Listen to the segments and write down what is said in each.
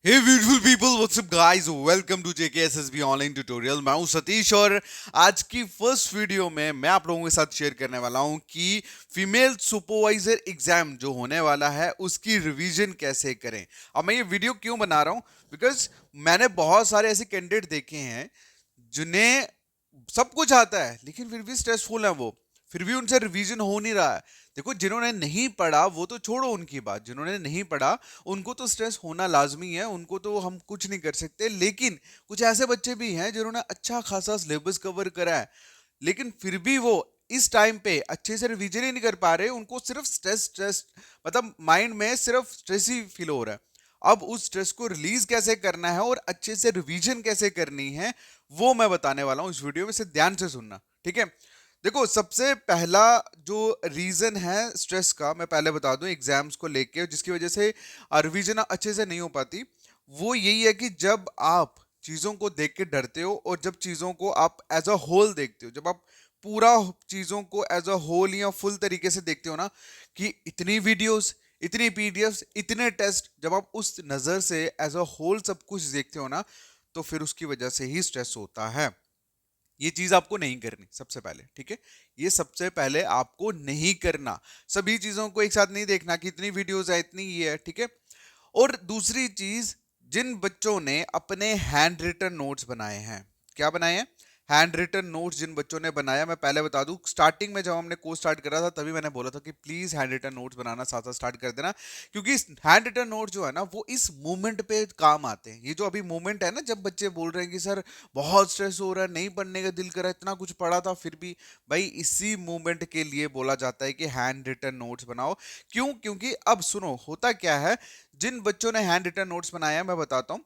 Hey beautiful people, what's up guys, welcome to JKSSB online tutorial. मैं हूं सतीश और आज की फर्स्ट वीडियो में मैं आप लोगों के साथ शेयर करने वाला हूं कि फीमेल सुपरवाइजर एग्जाम जो होने वाला है उसकी रिवीजन कैसे करें। अब मैं ये वीडियो क्यों बना रहा हूं, बिकॉज मैंने बहुत सारे ऐसे कैंडिडेट देखे हैं जिन्हें सब कुछ आता है लेकिन फिर भी स्ट्रेसफुल है, वो फिर भी उनसे रिवीजन हो नहीं रहा है। देखो, जिन्होंने नहीं पढ़ा वो तो छोड़ो, उनकी बात, जिन्होंने नहीं पढ़ा उनको तो स्ट्रेस होना लाजमी है, उनको तो हम कुछ नहीं कर सकते। लेकिन कुछ ऐसे बच्चे भी हैं जिन्होंने अच्छा खासा सिलेबस कवर करा है लेकिन फिर भी वो इस टाइम पे अच्छे से रिवीजन ही नहीं कर पा रहे, उनको सिर्फ स्ट्रेस स्ट्रेस मतलब माइंड में सिर्फ स्ट्रेस ही फील हो रहा है। अब उस स्ट्रेस को रिलीज कैसे करना है और अच्छे से रिवीजन कैसे करनी है वो मैं बताने वाला हूं इस वीडियो में, से ध्यान से सुनना, ठीक है। देखो, सबसे पहला जो रीजन है स्ट्रेस का, मैं पहले बता दूं एग्जाम्स को लेके जिसकी वजह से रिवीजन अच्छे से नहीं हो पाती, वो यही है कि जब आप चीजों को देख के डरते हो और जब चीजों को आप एज अ होल देखते हो, जब आप पूरा चीजों को एज अ होल या फुल तरीके से देखते हो ना, कि इतनी वीडियोस, इतनी पीडीएफ्स, इतने टेस्ट, जब आप उस नजर से एज अ होल सब कुछ देखते हो ना, तो फिर उसकी वजह से ही स्ट्रेस होता है। ये चीज आपको नहीं करनी सबसे पहले, ठीक है। ये सबसे पहले आपको नहीं करना, सभी चीजों को एक साथ नहीं देखना कि इतनी वीडियोस है, इतनी ये है, ठीक है। और दूसरी चीज, जिन बच्चों ने अपने हैंड रिटन नोट्स बनाए हैं, क्या बनाए हैं, हैंड रिटन नोट्स जिन बच्चों ने बनाया, मैं पहले बता दूं, स्टार्टिंग में जब हमने कोर्स स्टार्ट करा था तभी मैंने बोला था कि प्लीज हैंड रिटन नोट्स बनाना साथ साथ स्टार्ट कर देना, क्योंकि हैंड रिटन नोट जो है ना वो इस मोमेंट पे काम आते हैं। ये जो अभी मोमेंट है ना, जब बच्चे बोल रहे हैं कि सर बहुत स्ट्रेस हो रहा है, नहीं पढ़ने का दिल कर रहा है, इतना कुछ पढ़ा था फिर भी, भाई इसी मोमेंट के लिए बोला जाता है कि हैंड रिटन नोट्स बनाओ। क्यों? क्योंकि अब सुनो, होता क्या है, जिन बच्चों ने हैंड रिटन नोट्स बनाया है मैं बताता हूँ।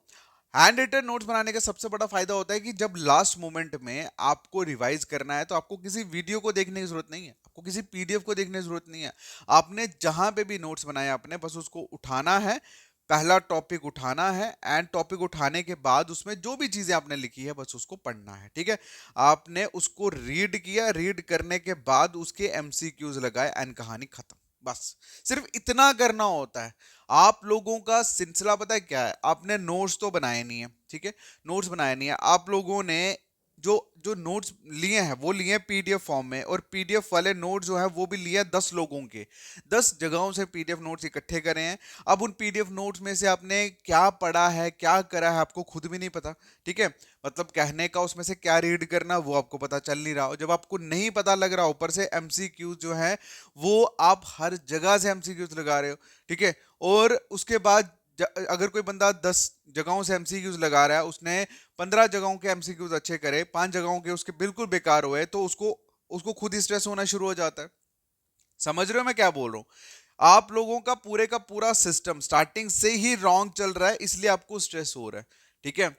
हैंड रिटन नोट्स बनाने का सबसे बड़ा फायदा होता है कि जब लास्ट मोमेंट में आपको रिवाइज करना है तो आपको किसी वीडियो को देखने की जरूरत नहीं है, आपको किसी पीडीएफ को देखने की जरूरत नहीं है। आपने जहां पे भी नोट्स बनाया आपने बस उसको उठाना है, पहला टॉपिक उठाना है, एंड टॉपिक उठाने के बाद उसमें जो भी चीजें आपने लिखी है बस उसको पढ़ना है, ठीक है। आपने उसको रीड किया, रीड करने के बाद उसके एमसीक्यूज लगाए एंड कहानी खत्म, बस। सिर्फ इतना करना होता है। आप लोगों का सिलसिला पता है क्या है, आपने नोट्स तो बनाए नहीं है, ठीक है, नोट्स बनाए नहीं है आप लोगों ने, जो जो नोट्स लिए हैं वो लिए हैं पीडीएफ फॉर्म में, और पीडीएफ वाले नोट्स जो हैं वो भी लिए हैं 10 लोगों के, 10 जगहों से पीडीएफ नोट्स इकट्ठे करे हैं। अब उन पीडीएफ नोट्स में से आपने क्या पढ़ा है, क्या करा है, आपको खुद भी नहीं पता, ठीक है। मतलब कहने का उसमें से क्या रीड करना वो आपको पता चल नहीं रहा, जब आपको नहीं पता लग रहा, ऊपर से एमसीक्यू जो है वो आप हर जगह से एमसीक्यूज लगा रहे हो, ठीक है। और उसके बाद अगर कोई बंदा 10 जगहों से एमसीक्यूज लगा रहा है, उसने 15 जगहों के एमसीक्यूज अच्छे करे, 5 जगहों के उसके बिल्कुल बेकार हुए, तो उसको उसको खुद ही स्ट्रेस होना शुरू हो जाता है। समझ रहे हो मैं क्या बोल रहा हूं? आप लोगों का पूरा सिस्टम स्टार्टिंग से ही रॉन्ग चल रहा है, इसलिए आपको स्ट्रेस हो रहा है, ठीक है।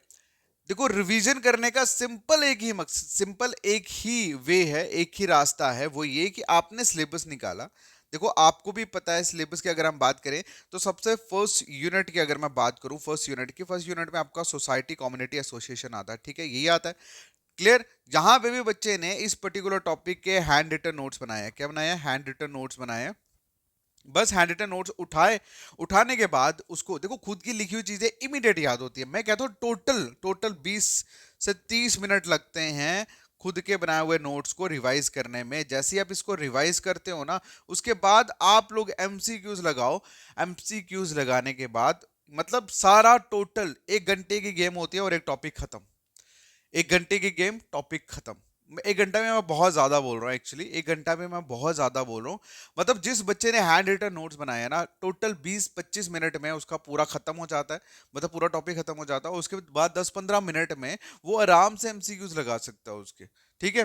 देखो, रिवीजन करने का सिंपल एक ही मकसद, सिंपल एक ही वे है, एक ही रास्ता है, वो ये कि आपने सिलेबस निकाला। देखो, आपको भी पता है सिलेबस की अगर हम बात करें तो सबसे फर्स्ट यूनिट की अगर मैं बात करूं, फर्स्ट यूनिट में आपका सोसाइटी कम्युनिटी एसोसिएशन आता है, ठीक है, यही आता है, क्लियर। जहां पे भी बच्चे ने इस पर्टिकुलर टॉपिक के हैंड रिटन नोट्स बनाए हैं, क्या बनाया है, हैंड रिटन नोट्स बनाए हैं, बस हैंड रिटन नोट्स उठाए, उठाने के बाद उसको देखो, खुद की लिखी हुई चीजें इमीडिएट याद होती है। मैं कहता हूँ टोटल टोटल 20 से 30 मिनट लगते हैं खुद के बनाए हुए नोट्स को रिवाइज करने में। जैसे ही आप इसको रिवाइज करते हो ना, उसके बाद आप लोग एमसीक्यूज लगाओ। एमसीक्यूज लगाने के बाद मतलब सारा टोटल 1 घंटे की गेम होती है और एक टॉपिक खत्म। 1 घंटे की गेम, टॉपिक खत्म। 1 घंटा में मैं बहुत ज्यादा बोल रहा हूँ, एक्चुअली 1 घंटा में मैं बहुत ज्यादा बोल रहा हूँ। मतलब जिस बच्चे ने हैंड रिटन नोट्स बनाए हैं ना, टोटल 20-25 मिनट में उसका पूरा खत्म हो जाता है, मतलब पूरा टॉपिक खत्म हो जाता है। उसके बाद 10-15 मिनट में वो आराम से एमसीक्यूज लगा सकता है उसके, ठीक है।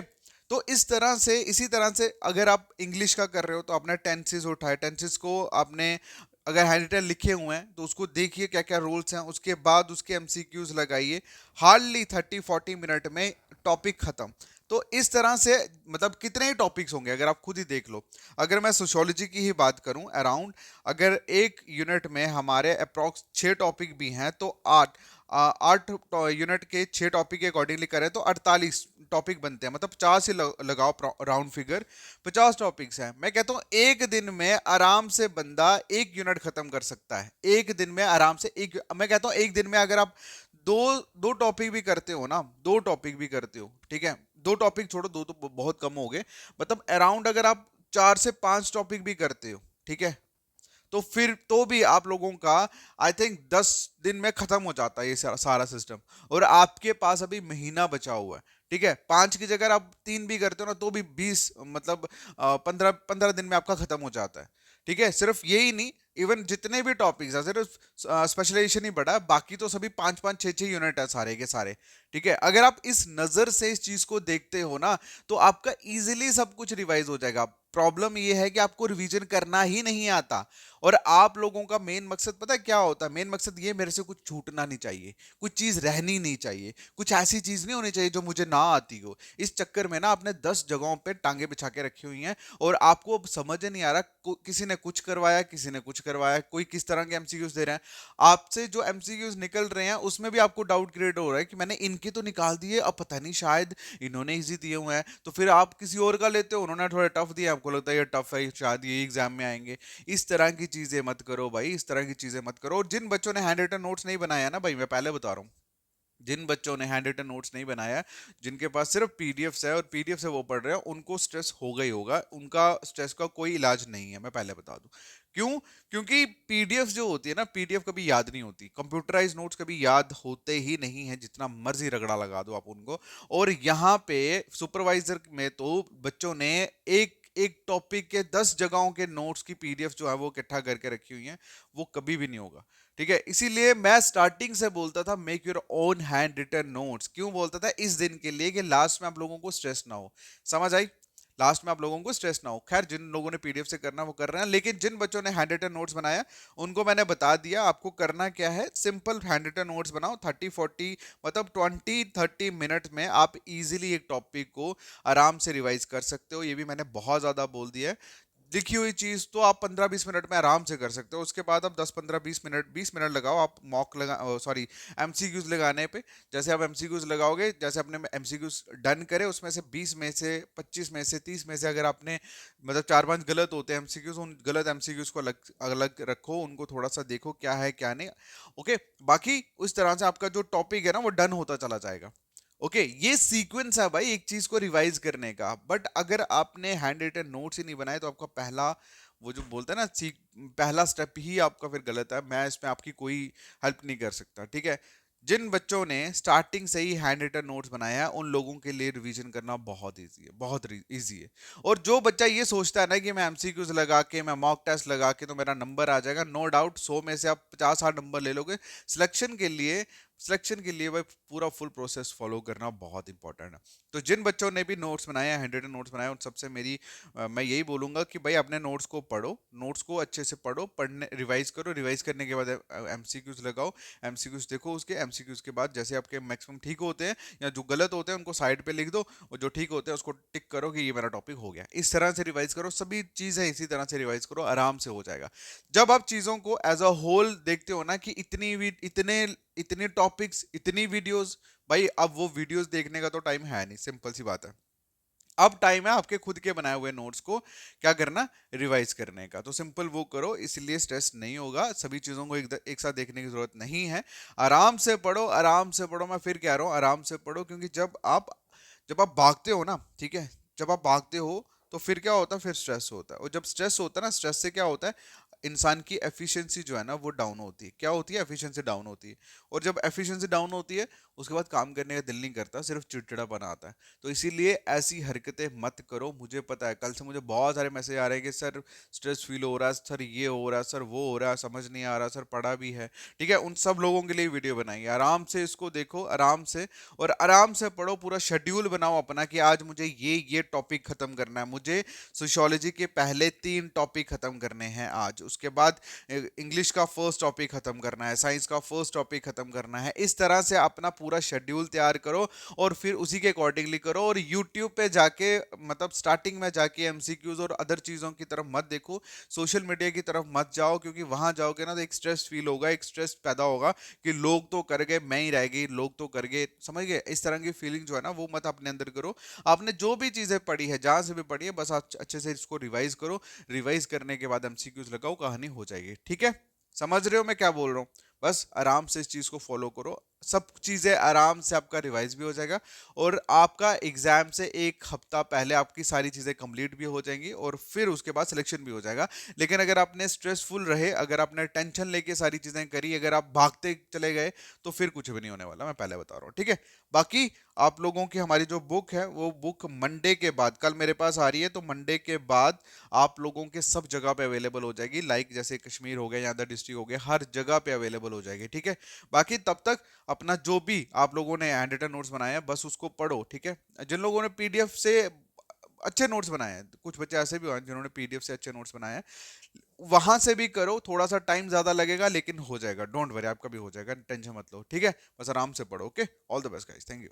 तो इस तरह से, इसी तरह से अगर आप इंग्लिश का कर रहे हो तो आपने टेंसेस उठाए, टेंसेस को आपने अगर हैंड रिटन लिखे हुए हैं तो उसको देखिए क्या क्या रूल्स हैं, उसके बाद उसके एमसीक्यूज लगाइए। हार्डली 30-40 मिनट में टॉपिक खत्म। तो इस तरह से मतलब कितने ही टॉपिक्स होंगे अगर आप खुद ही देख लो। अगर मैं सोशियोलॉजी की ही बात करूं, अराउंड अगर एक यूनिट में हमारे अप्रोक्स 6 टॉपिक भी हैं तो 8 8 यूनिट के 6 टॉपिक के अकॉर्डिंगली करें तो 48 टॉपिक बनते हैं, मतलब 50 ही लगाओ राउंड फिगर, 50 टॉपिक्स हैं। मैं कहता हूँ एक दिन में आराम से बंदा एक यूनिट खत्म कर सकता है, एक दिन में आराम से एक। मैं कहता हूँ एक दिन में अगर आप दो दो टॉपिक भी करते हो ना, दो टॉपिक भी करते हो, ठीक है, दो टॉपिक छोड़ो, दो तो बहुत कम हो गए, मतलब अराउंड अगर आप 4 से 5 टॉपिक भी करते हो, ठीक है, तो फिर तो भी आप लोगों का आई थिंक 10 दिन में खत्म हो जाता है ये सारा सिस्टम, और आपके पास अभी महीना बचा हुआ है, ठीक है। 5 की जगह आप 3 भी करते हो ना तो भी 20, मतलब 15 दिन में आपका खत्म हो जाता है, ठीक है। सिर्फ यही नहीं, इवन जितने भी टॉपिक्स है, सिर्फ स्पेशलाइजेशन ही बड़ा है, बाकी तो सभी 5-5 6-6 यूनिट है सारे के सारे, ठीक है। अगर आप इस नजर से इस चीज को देखते हो ना तो आपका इजीली सब कुछ रिवाइज हो जाएगा। प्रॉब्लम ये है कि आपको रिवीजन करना ही नहीं आता, और आप लोगों का मेन मकसद पता है क्या होता है? मेन मकसद ये, मेरे से कुछ छूटना नहीं चाहिए, कुछ चीज रहनी नहीं चाहिए, कुछ ऐसी चीज नहीं होनी चाहिए जो मुझे ना आती हो। इस चक्कर में ना आपने 10 जगहों पे टांगे बिछा के रखी हुई हैं, और आपको अब समझ नहीं आ रहा, किसी ने कुछ करवाया, किसी ने कुछ करवाया, कोई किस तरह के एमसीक्यूज दे रहे हैं, आपसे जो एमसीक्यूज निकल रहे हैं उसमें भी आपको डाउट क्रिएट हो रहा है कि मैंने इनके तो निकाल दिए, अब पता नहीं शायद इन्होंने इजी दिए हुए हैं, तो फिर आप किसी और का लेते हो, उन्होंने थोड़ा टफ दिया, आपको लगता है ये टफ है, शायद ये एग्जाम में आएंगे। इस तरह की चीजें मत करो भाई, इस तरह की चीजें मत करो। और जिन बच्चों ने हैंड रिटन नोट्स नहीं बनाया ना भाई, मैं पहले बता रहा हूँ, जिन बच्चों ने हैंड रिटन नोट्स नहीं बनाया, जिनके पास सिर्फ पीडीएफ है और पीडीएफ से वो पढ़ रहे हैं, उनको स्ट्रेस होगा ही होगा, उनका स्ट्रेस का कोई इलाज नहीं है, मैं पहले बता दूं। क्यों? क्योंकि पीडीएफ जो होती है ना, पीडीएफ कभी याद नहीं होती, कंप्यूटराइज नोट्स कभी याद होते ही नहीं है, जितना मर्जी रगड़ा लगा दो आप उनको। और यहाँ पे सुपरवाइजर में तो बच्चों ने एक एक टॉपिक के 10 जगहों के नोट्स की पीडीएफ जो है वो इकट्ठा करके रखी हुई है, वो कभी भी नहीं होगा, ठीक है। इसीलिए मैं स्टार्टिंग से बोलता था make your own handwritten notes. क्यों बोलता था? इस दिन के लिए कि लास्ट में आप लोगों को स्ट्रेस ना हो। समझ आई? लास्ट में आप लोगों को स्ट्रेस ना हो। खैर, जिन लोगों ने पीडीएफ से करना वो कर रहे हैं, लेकिन जिन बच्चों ने हैंड रिटन नोट्स बनाया उनको मैंने बता दिया आपको करना क्या है। सिंपल हैंड रिटन नोट्स बनाओ, 30-40 मतलब 20-30 मिनट में आप इजीली एक टॉपिक को आराम से रिवाइज कर सकते हो। ये भी मैंने बहुत ज्यादा बोल दिया है। लिखी हुई चीज तो आप 15-20 मिनट में आराम से कर सकते हो, उसके बाद आप 10-15-20 मिनट 20 मिनट लगाओ आप मॉक लगा, सॉरी, एमसीक्यूज लगाने पे। जैसे आप एमसीक्यूज लगाओगे, जैसे आपने एमसीक्यूज डन करे, उसमें से 20 में से 25 में से 30 में से अगर आपने मतलब 4-5 गलत होते हैं एमसीक्यूज, उन गलत एमसीक्यूज को अलग अलग रखो, उनको थोड़ा सा देखो क्या है क्या नहीं। ओके, बाकी उस तरह से आपका जो टॉपिक है ना वो डन होता चला जाएगा। ओके, ये सीक्वेंस है भाई एक चीज को रिवाइज करने का। बट अगर आपने हैंड रिटन नोट्स ही नहीं बनाए तो आपका पहला वो जो बोलते हैं ना पहला स्टेप ही आपका फिर गलत है। मैं इसमें आपकी कोई हेल्प नहीं कर सकता, ठीक है। जिन बच्चों ने स्टार्टिंग से ही हैंड रिटन नोट्स बनाया है उन लोगों के लिए रिवीजन करना बहुत इजी है, बहुत इजी है। और जो बच्चा ये सोचता है ना कि मैं एमसीक्यूज लगा के, मैं मॉक टेस्ट लगा के तो मेरा नंबर आ जाएगा, नो डाउट 100 में से आप 50-60 नंबर ले लोगे। सिलेक्शन के लिए सिलेक्शन के लिए भाई पूरा फुल प्रोसेस फॉलो करना बहुत इंपॉर्टेंट है। तो जिन बच्चों ने भी नोट्स बनाए हैं, हैंड रिटन नोट्स बनाए हैं, उन सबसे मेरी मैं यही बोलूंगा कि भाई अपने नोट्स को पढ़ो, नोट्स को अच्छे से पढ़ो, पढ़ने रिवाइज करो, रिवाइज करने के बाद एमसीक्यूज लगाओ, एमसीक्यूज देखो, उसके एमसीक्यूज के बाद जैसे आपके मैक्सिमम ठीक होते हैं या जो गलत होते हैं उनको साइड पे लिख दो, और जो ठीक होते हैं उसको टिक करो कि ये मेरा टॉपिक हो गया। इस तरह से रिवाइज करो, सभी चीजें इसी तरह से रिवाइज करो, आराम से हो जाएगा। जब आप चीजों को एज अ होल देखते हो ना कि इतने इतने टॉपिक्स, इतनी वीडियोस, भाई अब वो वीडियोस देखने का तो टाइम है नहीं, सिंपल सी बात है। अब टाइम है आपके खुद के बनाए हुए नोट्स को क्या करना, रिवाइज करने का। तो सिंपल वो करो, इसलिए स्ट्रेस नहीं होगा, सभी चीजों को एक साथ देखने की जरूरत नहीं है। आराम से पढ़ो, आराम से पढ़ो, मैं फिर कह रहा हूँ आराम से पढ़ो, क्योंकि जब आप भागते हो ना, ठीक है, जब आप भागते हो तो फिर क्या होता है, फिर स्ट्रेस होता है। और जब स्ट्रेस होता है ना, स्ट्रेस से क्या होता है, इंसान की एफिशिएंसी जो है ना वो डाउन होती है। क्या होती है? एफिशिएंसी डाउन होती है। और जब एफिशिएंसी डाउन होती है उसके बाद काम करने का दिल नहीं करता, सिर्फ चिड़चिड़ापन आता है। तो इसीलिए ऐसी हरकतें मत करो। मुझे पता है कल से मुझे बहुत सारे मैसेज आ रहे हैं कि सर स्ट्रेस फील हो रहा है, सर ये हो रहा है, सर वो हो रहा है, समझ नहीं आ रहा, सर पढ़ा भी है, ठीक है। उन सब लोगों के लिए वीडियो बनाइए, आराम से इसको देखो, आराम से, और आराम से पढ़ो। पूरा शेड्यूल बनाओ अपना कि आज मुझे ये टॉपिक खत्म करना है, मुझे सोशियोलॉजी के पहले 3 टॉपिक खत्म करने हैं आज, उसके बाद इंग्लिश का फर्स्ट टॉपिक खत्म करना है, साइंस का फर्स्ट टॉपिक खत्म करना है। इस तरह से अपना पूरा शेड्यूल तैयार करो और फिर उसी के अकॉर्डिंगली करो। और यूट्यूब पे जाके मतलब स्टार्टिंग में जाके एमसीक्यूज और अदर चीज़ों की तरफ मत देखो, सोशल मीडिया की तरफ मत जाओ, क्योंकि वहां जाओगे ना तो एक स्ट्रेस फील होगा, एक स्ट्रेस पैदा होगा कि लोग तो कर गए, मैं ही रह गई, लोग तो कर गए, समझ गए? इस तरह की फीलिंग जो है ना वो मत अपने अंदर करो। आपने जो भी चीज़ें पढ़ी है, जहां से भी पढ़ी है, बस आप अच्छे से इसको रिवाइज करो। रिवाइज करने के बाद एमसीक्यूज लगाओ, कहानी हो जाएगी। ठीक है? समझ रहे हो मैं क्या बोल रहा हूँ? बस आराम से इस चीज को फॉलो करो, सब चीजें आराम से आपका रिवाइज भी हो जाएगा और आपका एग्जाम से एक हफ्ता पहले आपकी सारी चीजें कंप्लीट भी हो जाएंगी और फिर उसके बाद सिलेक्शन भी हो जाएगा। लेकिन अगर आपने स्ट्रेसफुल रहे, अगर आपने टेंशन लेके सारी चीजें करी, अगर आप भागते चले गए, तो फिर कुछ भी नहीं होने वाला, मैं पहले बता रहा हूँ। ठीक है? बाकी आप लोगों की हमारी जो बुक है वो बुक मंडे के बाद, कल मेरे पास आ रही है, तो मंडे के बाद आप लोगों के सब जगह पे अवेलेबल हो जाएगी। लाइक जैसे कश्मीर हो गया या अदर डिस्ट्रिक्ट हो गया, हर जगह पे अवेलेबल हो जाएगी। ठीक है? बाकी तब तक अपना जो भी आप लोगों ने हैंड रिटन नोट्स बनाए हैं बस उसको पढ़ो। ठीक है? जिन लोगों ने पीडीएफ से अच्छे नोट्स बनाए हैं, कुछ बच्चे ऐसे भी हैं जिन्होंने पीडीएफ से अच्छे नोट्स बनाए हैं, वहां से भी करो। थोड़ा सा टाइम ज्यादा लगेगा लेकिन हो जाएगा, डोंट वरी, आपका भी हो जाएगा, टेंशन मत लो। ठीक है? बस आराम से पढ़ो। Okay, all the best guys, thank you.